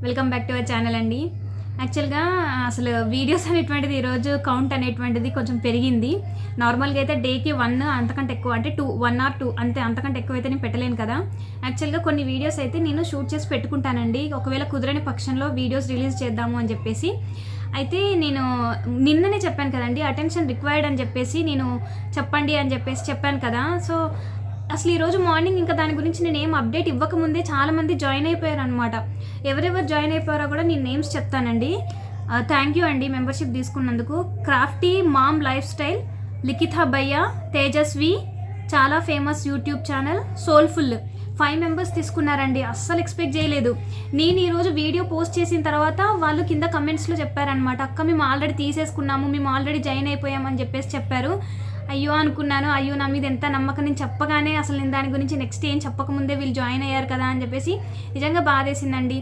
Welcome back to our channel అండి. యాక్చువల్గా అసలు వీడియోస్ అనేటువంటిది ఈరోజు కౌంట్ అనేటువంటిది కొంచెం పెరిగింది. నార్మల్గా అయితే డేకి 1 అంతకంటే ఎక్కువ అంటే 2 1 or 2 అంతే, అంతకంటే ఎక్కువ అయితే నేను పెట్టలేను కదా. యాక్చువల్గా కొన్ని వీడియోస్ అయితే నేను షూట్ చేసి పెట్టుకుంటానండి, ఒకవేళ కుదరని పక్షంలో వీడియోస్ రిలీజ్ చేద్దాము అని చెప్పేసి. అయితే నేను నిన్ననే చెప్పాను కదండి, అటెన్షన్ రిక్వైర్డ్ అని చెప్పేసి నేను చెప్పండి అని చెప్పేసి చెప్పాను కదా. సో అసలు ఈరోజు మార్నింగ్ ఇంకా దాని గురించి నేను ఏం అప్డేట్ ఇవ్వకముందే చాలామంది జాయిన్ అయిపోయారు అనమాట. ఎవరెవరు జాయిన్ అయిపోయారో కూడా నేను నేమ్స్ చెప్తానండి. థ్యాంక్ యూ అండి మెంబర్షిప్ తీసుకున్నందుకు. క్రాఫ్టీ మామ్ లైఫ్ స్టైల్, లిఖిత భయ్య, తేజస్వి, చాలా famous YouTube channel soulful 5 members తీసుకున్నారండి. అస్సలు ఎక్స్పెక్ట్ చేయలేదు. నేను ఈరోజు వీడియో పోస్ట్ చేసిన తర్వాత వాళ్ళు కింద కమెంట్స్లో చెప్పారనమాట, అక్క మేము ఆల్రెడీ తీసేసుకున్నాము, మేము ఆల్రెడీ జాయిన్ అయిపోయామని చెప్పేసి చెప్పారు. అయ్యో అనుకున్నాను, అయ్యో నా మీద ఎంత నమ్మకం, నేను చెప్పగానే అసలు నేను దాని గురించి నెక్స్ట్ ఏం చెప్పకముందే వీళ్ళు జాయిన్ అయ్యారు కదా అని చెప్పేసి నిజంగా బాధేసిందండి.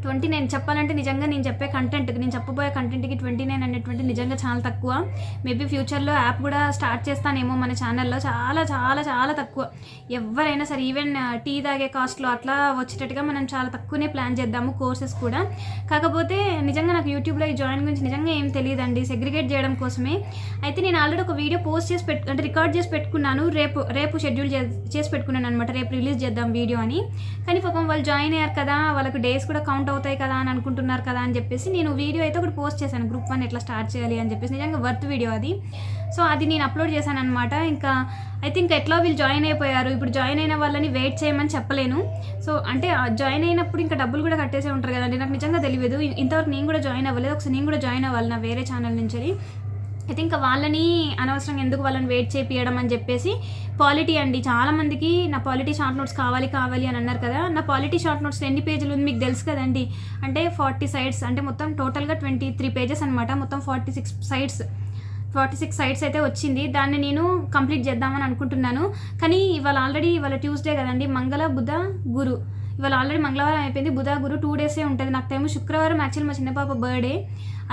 29 చెప్పాలంటే నిజంగా నేను చెప్పే కంటెంట్, నేను చెప్పబోయే కంటెంట్కి 29 అనేటువంటి నిజంగా చాలా తక్కువ. మేబీ ఫ్యూచర్లో యాప్ కూడా స్టార్ట్ చేస్తానేమో మన ఛానల్లో. చాలా చాలా చాలా తక్కువ. ఎవరైనా సరే ఈవెన్ టీ తాగే కాస్ట్లో అట్లా వచ్చేటట్టుగా మనం చాలా తక్కువనే ప్లాన్ చేద్దాము కోర్సెస్ కూడా. కాకపోతే నిజంగా నాకు యూట్యూబ్లో ఈ జాయిన్ గురించి నిజంగా ఏం తెలియదండి, సెగ్రిగేట్ చేయడం కోసమే. అయితే నేను ఆల్రెడీ ఒక వీడియో పోస్ట్ చేసి అంటే రికార్డ్ చేసి పెట్టుకున్నాను, రేపు షెడ్యూల్ చేసి పెట్టుకున్నాను అనమాట, రేపు రిలీజ్ చేద్దాం వీడియో అని. కానీ పాపం వాళ్ళు జాయిన్ అయ్యారు కదా, వాళ్ళకి డేస్ కూడా కౌంట్ అవుతాయి కదా అని అనుకుంటున్నారు కదా అని చెప్పేసి నేను వీడియో అయితే ఒకటి పోస్ట్ చేశాను, గ్రూప్ 1 ఎట్లా స్టార్ట్ చేయాలి అని చెప్పేసి. నిజంగా వర్త్ వీడియో అది. సో అది నేను అప్లోడ్ చేశాను అనమాట. ఇంకా అయితే ఇంకా ఎట్లా వీళ్ళు జాయిన్ అయిపోయారు, ఇప్పుడు జాయిన్ అయిన వాళ్ళని వెయిట్ చేయమని చెప్పలేను. సో అంటే జాయిన్ అయినప్పుడు ఇంకా డబ్బులు కూడా కట్టేసే ఉంటారు కదండి, నాకు నిజంగా తెలియదు. ఇంతవరకు నేను కూడా జాయిన్ అవ్వలేదు, ఒకసారి నేను కూడా జాయిన్ అవ్వాలి నా వేరే ఛానల్ నుంచి. అయితే ఇంకా వాళ్ళని అనవసరంగా ఎందుకు వాళ్ళని వెయిట్ చేపియడం అని చెప్పేసి పాలిటీ అండి, చాలామందికి నా పాలిటీ షార్ట్ నోట్స్ కావాలి అని అన్నారు కదా. నా పాలిటీ షార్ట్ నోట్స్ ఎన్ని పేజీలు ఉంది మీకు తెలుసు కదండి, అంటే 40 sides, అంటే మొత్తం టోటల్గా 23 pages అనమాట. మొత్తం 46 sides అయితే వచ్చింది. దాన్ని నేను కంప్లీట్ చేద్దామని అనుకుంటున్నాను. కానీ ఇవాళ ట్యూస్డే కదండి, మంగళ బుధ గురు, ఇవాళ ఆల్రెడీ మంగళవారం అయిపోయింది, బుధ గురు 2 days ఉంటుంది నాకు టైము. శుక్రవారం యాక్చువల్ మా చిన్న పాప బర్త్డే,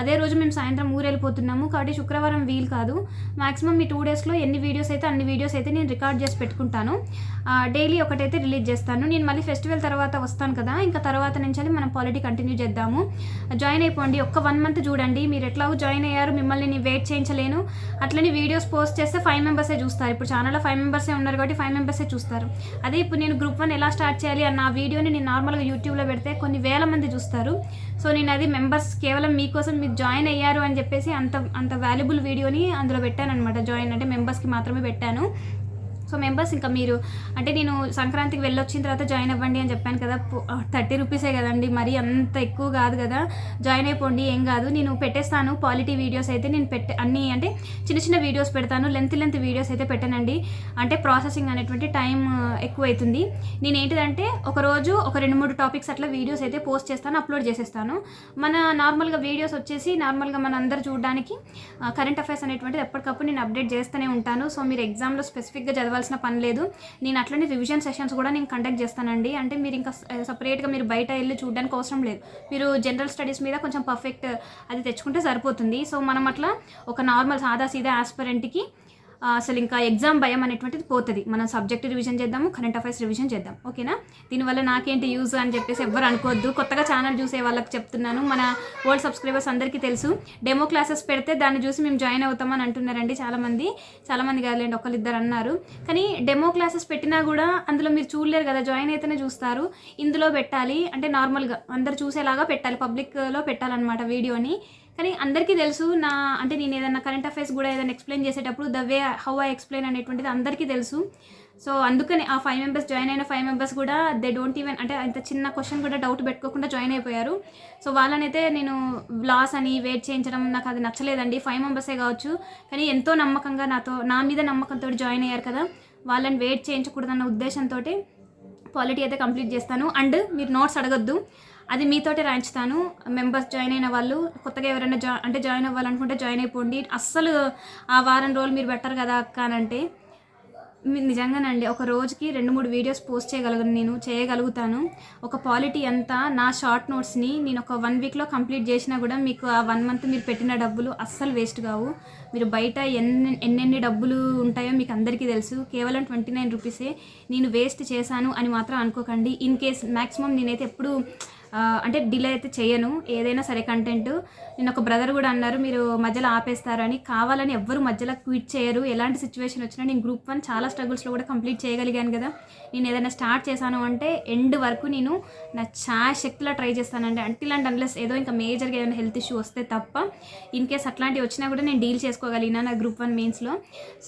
అదే రోజు మేము సాయంత్రం ఊరు వెళ్ళిపోతున్నాము కాబట్టి శుక్రవారం వీలు కాదు. మాక్సిమం ఈ 2 daysలో ఎన్ని వీడియోస్ అయితే అన్ని వీడియోస్ అయితే నేను రికార్డ్ చేసి పెట్టుకుంటాను. డైలీ ఒకటైతే రిలీజ్ చేస్తాను. నేను మళ్ళీ ఫెస్టివల్ తర్వాత వస్తాను కదా, ఇంకా తర్వాత నుంచి మనం పాలిటీ కంటిన్యూ చేద్దాము. జాయిన్ అయిపోండి, ఒక్క 1 month చూడండి. మీరు ఎట్లాగో జాయిన్ అయ్యారు, మిమ్మల్ని నేను వెయిట్ చేయించలేను. అట్లనే వీడియోస్ పోస్ట్ చేస్తే 5 members చూస్తారు. ఇప్పుడు ఛానల్లో 5 members ఉన్నారు కాబట్టి 5 members చూస్తారు. అదే ఇప్పుడు నేను గ్రూప్ 1 ఎలా స్టార్ట్ చేయాలి అన్న వీడియోని నేను నార్మల్గా యూట్యూబ్లో పెడితే కొన్ని వేల మంది చూస్తారు. సో నేను అది మెంబర్స్ కేవలం మీకోసం మీరు జాయిన్ అయ్యారు అని చెప్పేసి అంత వాల్యుబుల్ వీడియోని అందులో పెట్టాను అనమాట. జాయిన్ అంటే మెంబర్స్కి మాత్రమే పెట్టాను. సో మెంబర్స్ ఇంకా మీరు అంటే నేను సంక్రాంతికి వెళ్ళొచ్చిన తర్వాత జాయిన్ అవ్వండి అని చెప్పాను కదా, 30 rupees కదండి, మరి అంత ఎక్కువ కాదు కదా. జాయిన్ అయిపోండి, ఏం కాదు. నేను పెట్టేస్తాను పాలిటీ వీడియోస్ అయితే, నేను అన్నీ అంటే చిన్న వీడియోస్ పెడతాను, లెంత్ వీడియోస్ అయితే పెట్టానండి. అంటే ప్రాసెసింగ్ అనేటువంటి టైం ఎక్కువ అవుతుంది. నేను ఏంటిదంటే ఒకరోజు ఒక 2-3 టాపిక్స్ అట్లా వీడియోస్ అయితే పోస్ట్ చేస్తాను, అప్లోడ్ చేసేస్తాను. మన నార్మల్గా వీడియోస్ వచ్చేసి నార్మల్గా మన అందరూ చూడడానికి కరెంట్ అఫైర్స్ అనేటువంటిది ఎప్పటికప్పుడు నేను అప్డేట్ చేస్తూనే ఉంటాను. సో మీరు ఎగ్జామ్లో స్పెసిఫిక్గా చదవాల్సిన పని లేదు. నేను అట్లనే రివిజన్ సెషన్స్ కూడా నేను కండక్ట్ చేస్తానండి. అంటే మీరు ఇంకా సపరేట్గా మీరు బయట వెళ్ళి చూడడానికి అవసరం లేదు. మీరు జనరల్ స్టడీస్ మీద కొంచెం పర్ఫెక్ట్ అది తెచ్చుకుంటే సరిపోతుంది. సో మనం అట్లా ఒక నార్మల్ సాదా సీదా ఆస్పిరెంట్కి అసలు ఇంకా ఎగ్జామ్ భయం అనేటువంటిది పోతుంది. మనం సబ్జెక్ట్ రివిజన్ చేద్దాము, కరెంట్ అఫైర్స్ రివిజన్ చేద్దాం, ఓకేనా. దీనివల్ల నాకేంటి యూజ్ అని చెప్పేసి ఎవ్వరు అనుకోవద్దు. కొత్తగా ఛానల్ చూసే వాళ్ళకి చెప్తున్నాను, మన ఓల్డ్ సబ్స్క్రైబర్స్ అందరికీ తెలుసు. డెమో క్లాసెస్ పెడితే దాన్ని చూసి మేము జాయిన్ అవుతామని అంటున్నారండి చాలామంది కాదులేండి, ఒకళ్ళిద్దరు అన్నారు. కానీ డెమో క్లాసెస్ పెట్టినా కూడా అందులో మీరు చూడలేరు కదా, జాయిన్ అయితేనే చూస్తారు. ఇందులో పెట్టాలి అంటే నార్మల్గా అందరు చూసేలాగా పెట్టాలి, పబ్లిక్లో పెట్టాలన్నమాట వీడియోని. కానీ అందరికీ తెలుసు అంటే నేను ఏదైనా కరెంట్ అఫైర్స్ కూడా ఏదైనా ఎక్స్ప్లెయిన్ చేసేటప్పుడు the way how I explain అనేటువంటిది అందరికీ తెలుసు. సో అందుకని ఆ 5 members జాయిన్ అయిన 5 members కూడా దే డోంట్ ఈవెన్ అంటే అంత చిన్న క్వశ్చన్ కూడా డౌట్ పెట్టుకోకుండా జాయిన్ అయిపోయారు. సో వాళ్ళనైతే నేను లాస్ అని వెయిట్ చేయించడం నాకు అది నచ్చలేదండి. 5 members కావచ్చు, కానీ ఎంతో నమ్మకంగా నా మీద నమ్మకంతో జాయిన్ అయ్యారు కదా, వాళ్ళని వెయిట్ చేయించకూడదన్న ఉద్దేశంతో పాలిటీ అయితే కంప్లీట్ చేస్తాను. అండ్ మీరు నోట్స్ అడగొద్దు, అది మీతోటే రాయించుతాను. మెంబర్స్ జాయిన్ అయిన వాళ్ళు కొత్తగా ఎవరైనా జాయిన్ అవ్వాలనుకుంటే జాయిన్ అయిపోండి. అస్సలు ఆ వారం రోజులు మీరు బెటర్ కదా అక్క అని అంటే నిజంగానండి ఒక రోజుకి 2-3 వీడియోస్ పోస్ట్ చేయగలుగుతాను. ఒక పాలిటీ అంతా నా షార్ట్ నోట్స్ని నేను ఒక 1 weekలో కంప్లీట్ చేసినా కూడా మీకు ఆ 1 month మీరు పెట్టిన డబ్బులు అస్సలు వేస్ట్ కావు. మీరు బయట ఎన్నెన్ని డబ్బులు ఉంటాయో మీకు అందరికీ తెలుసు. కేవలం 29 rupees నేను వేస్ట్ చేశాను అని మాత్రం అనుకోకండి. ఇన్ కేస్ మ్యాక్సిమం నేనైతే ఎప్పుడు అంటే డిలే అయితే చేయను, ఏదైనా సరే కంటెంట్. నేను ఒక బ్రదర్ కూడా అన్నారు మీరు మధ్యలో ఆపేస్తారని. కావాలని ఎవ్వరు మధ్యలో క్విట్ చేయరు. ఎలాంటి సిచ్యువేషన్ వచ్చినా నేను గ్రూప్ 1 చాలా స్ట్రగుల్స్లో కూడా కంప్లీట్ చేయగలిగాను కదా. నేను ఏదైనా స్టార్ట్ చేశాను అంటే ఎండ్ వరకు నేను నా శక్తిలా ట్రై చేస్తానండి. అంటిల్ అండ్ అన్లెస్ ఏదో ఇంకా మేజర్గా ఏమైనా హెల్త్ ఇష్యూ వస్తే తప్ప, ఇన్ కేస్ అట్లాంటివి వచ్చినా కూడా నేను డీల్ చేసుకోగలిగినా నా గ్రూప్ 1 మెయిన్స్లో.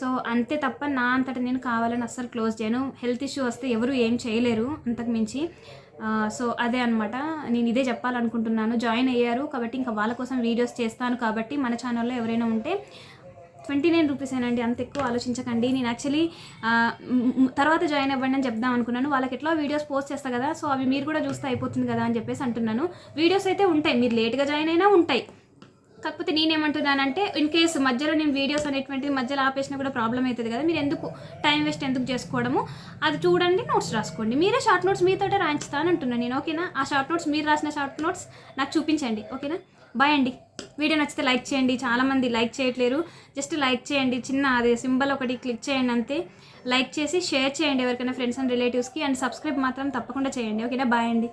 సో అంతే తప్ప నా అంతటా నేను కావాలని అస్సలు క్లోజ్ చేయను. హెల్త్ ఇష్యూ వస్తే ఎవరు ఏం చేయలేరు అంతకు మించి. సో అదే అనమాట, నేను ఇదే చెప్పాలనుకుంటున్నాను. జాయిన్ అయ్యారు కాబట్టి ఇంకా వాళ్ళ కోసం వీడియోస్ చేస్తాను కాబట్టి మన ఛానల్లో ఎవరైనా ఉంటే 29 రూపీసేనండి, అంత ఎక్కువ ఆలోచించకండి. నేను యాక్చువల్లీ తర్వాత జాయిన్ అవ్వండి అని చెప్దాం అనుకున్నాను. వాళ్ళకి ఎట్లా వీడియోస్ పోస్ట్ చేస్తా కదా, సో అవి మీరు కూడా చూస్తే అయిపోతుంది కదా అని చెప్పేసి అంటున్నాను. వీడియోస్ అయితే ఉంటాయి, మీరు లేట్గా జాయిన్ అయినా ఉంటాయి. కాకపోతే నేనేమంటున్నానంటే ఇన్ కేసు మధ్యలో నేను వీడియోస్ అనేటువంటిది మధ్యలో ఆపేసినా కూడా ప్రాబ్లం అవుతుంది కదా, మీరు ఎందుకు టైం వేస్ట్ ఎందుకు చేసుకోవడము, అది చూడండి, నోట్స్ రాసుకోండి. మీరే షార్ట్ నోట్స్ మీతోటే రాయించుతాను అంటున్నాను నేను, ఓకేనా. ఆ షార్ట్ నోట్స్ మీరు రాసిన షార్ట్ నోట్స్ నాకు చూపించండి, ఓకేనా. బాయ్ అండి. వీడియో నచ్చితే లైక్ చేయండి, చాలామంది లైక్ చేయట్లేరు, జస్ట్ లైక్ చేయండి, చిన్న అదే సింబల్ ఒకటి క్లిక్ చేయండి అంతే. లైక్ చేసి షేర్ చేయండి ఎవరికైనా ఫ్రెండ్స్ అండ్ రిలేటివ్స్కి, అండ్ సబ్స్క్రైబ్ మాత్రం తప్పకుండా చేయండి, ఓకేనా. బాయ్ అండి.